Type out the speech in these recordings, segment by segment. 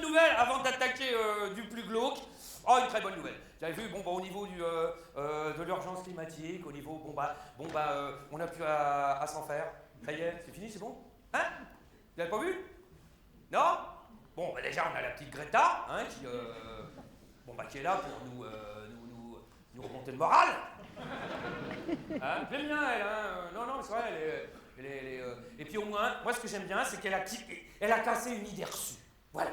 bonne nouvelle avant d'attaquer du plus glauque. Oh, une très bonne nouvelle. Vous avez vu, bon, bah, au niveau de l'urgence climatique, au niveau, on n'a plus à s'en faire. Ça y est, c'est fini, c'est bon? Hein? Vous l'avez pas vu? Non? Bon, bah, déjà, on a la petite Greta, hein, qui est là pour nous remonter le moral. Hein? J'aime bien, elle, hein. Non, c'est vrai, et puis au moins, moi, ce que j'aime bien, c'est qu'elle a cassé une idée reçue. Voilà.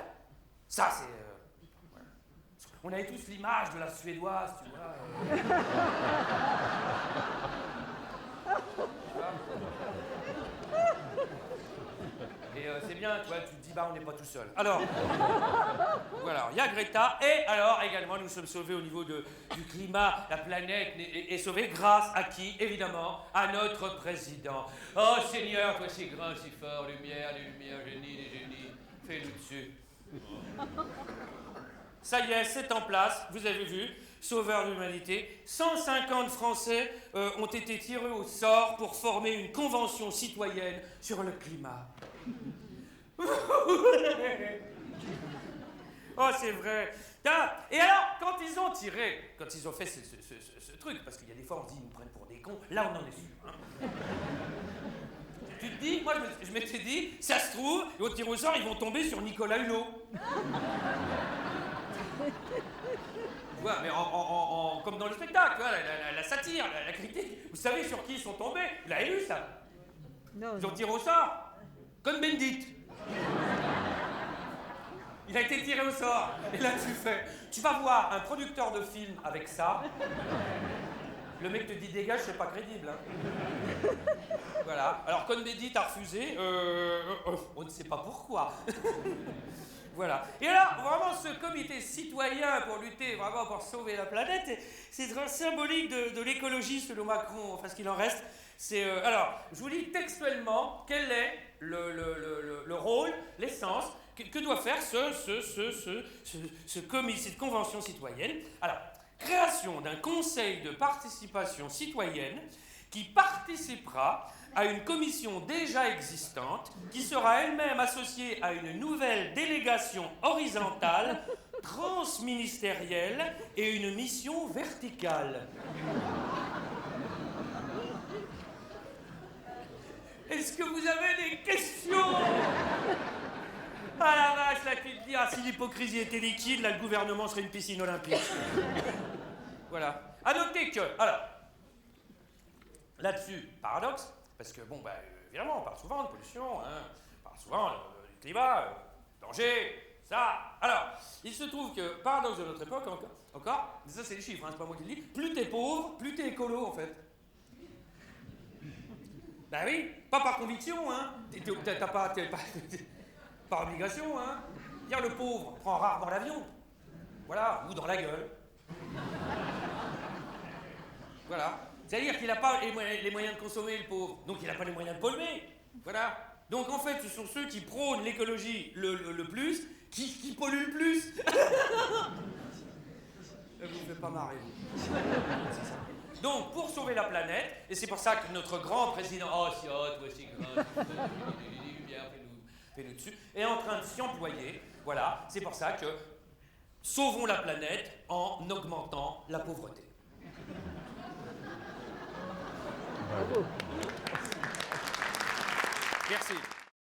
Ça, c'est... voilà. On avait tous l'image de la Suédoise, tu vois. Et c'est bien, tu vois, tu te dis, bah, on n'est pas tout seul. Alors, voilà, il y a Greta, et alors, également, nous sommes sauvés au niveau du climat, la planète est sauvée grâce à qui? Évidemment, à notre président. Oh Seigneur, toi si grand, si fort, lumière, les lumières, génie, les génies, fais-nous dessus. Ça y est, c'est en place, vous avez vu, sauveur de l'humanité. 150 Français ont été tirés au sort pour former une convention citoyenne sur le climat. Oh, c'est vrai. Et alors, quand ils ont fait ce truc, parce qu'il y a des fois on se dit, ils nous prennent pour des cons, là on en est sûr. Hein. Tu te dis, moi je m'étais dit, ça se trouve, au tir au sort, ils vont tomber sur Nicolas Hulot. Tu vois, mais comme dans le spectacle, tu vois, la satire, la critique. Vous savez sur qui ils sont tombés? Vous l'avez vu ça? Non. Ils ont tiré au sort. Comme Bendit. Il a été tiré au sort. Et là, tu vas voir un producteur de film avec ça. Le mec te dit dégage, c'est pas crédible. Hein. Voilà. Alors, Cohn-Bendit a refusé. On ne sait pas pourquoi. Voilà. Et alors, vraiment, ce comité citoyen pour lutter, vraiment pour sauver la planète, c'est très symbolique de l'écologie selon Macron, enfin ce qu'il en reste. Alors, je vous lis textuellement quel est le rôle, l'essence, que doit faire cette convention citoyenne. Alors, création d'un conseil de participation citoyenne qui participera à une commission déjà existante qui sera elle-même associée à une nouvelle délégation horizontale, transministérielle et une mission verticale. Est-ce que vous avez des questions? Ah la vache, là tu te dis, si l'hypocrisie était liquide, là le gouvernement serait une piscine olympique. Voilà. À noter que, alors, là-dessus, paradoxe, parce que, évidemment, on parle souvent de pollution, hein, on parle souvent du climat, danger, ça. Alors, il se trouve que, paradoxe de notre époque, encore, mais ça c'est les chiffres, hein, c'est pas moi qui le dis, plus t'es pauvre, plus t'es écolo, en fait. Ben oui, pas par conviction, hein, t'as pas par obligation, hein. Dire le pauvre prend rarement l'avion, voilà, ou dans la gueule. Voilà. C'est-à-dire qu'il n'a pas les moyens de consommer, le pauvre. Donc il n'a pas les moyens de polluer. Voilà. Donc en fait, ce sont ceux qui prônent l'écologie le plus, qui polluent le plus. Vous ne faites pas marrer, vous. C'est ça. Donc, pour sauver la planète, et c'est pour ça que notre grand président, oh, si hot, toi aussi grand, fais-nous dessus, est en train de s'y employer. Voilà. C'est pour ça que sauvons la planète en augmentant la pauvreté. Bravo. Merci.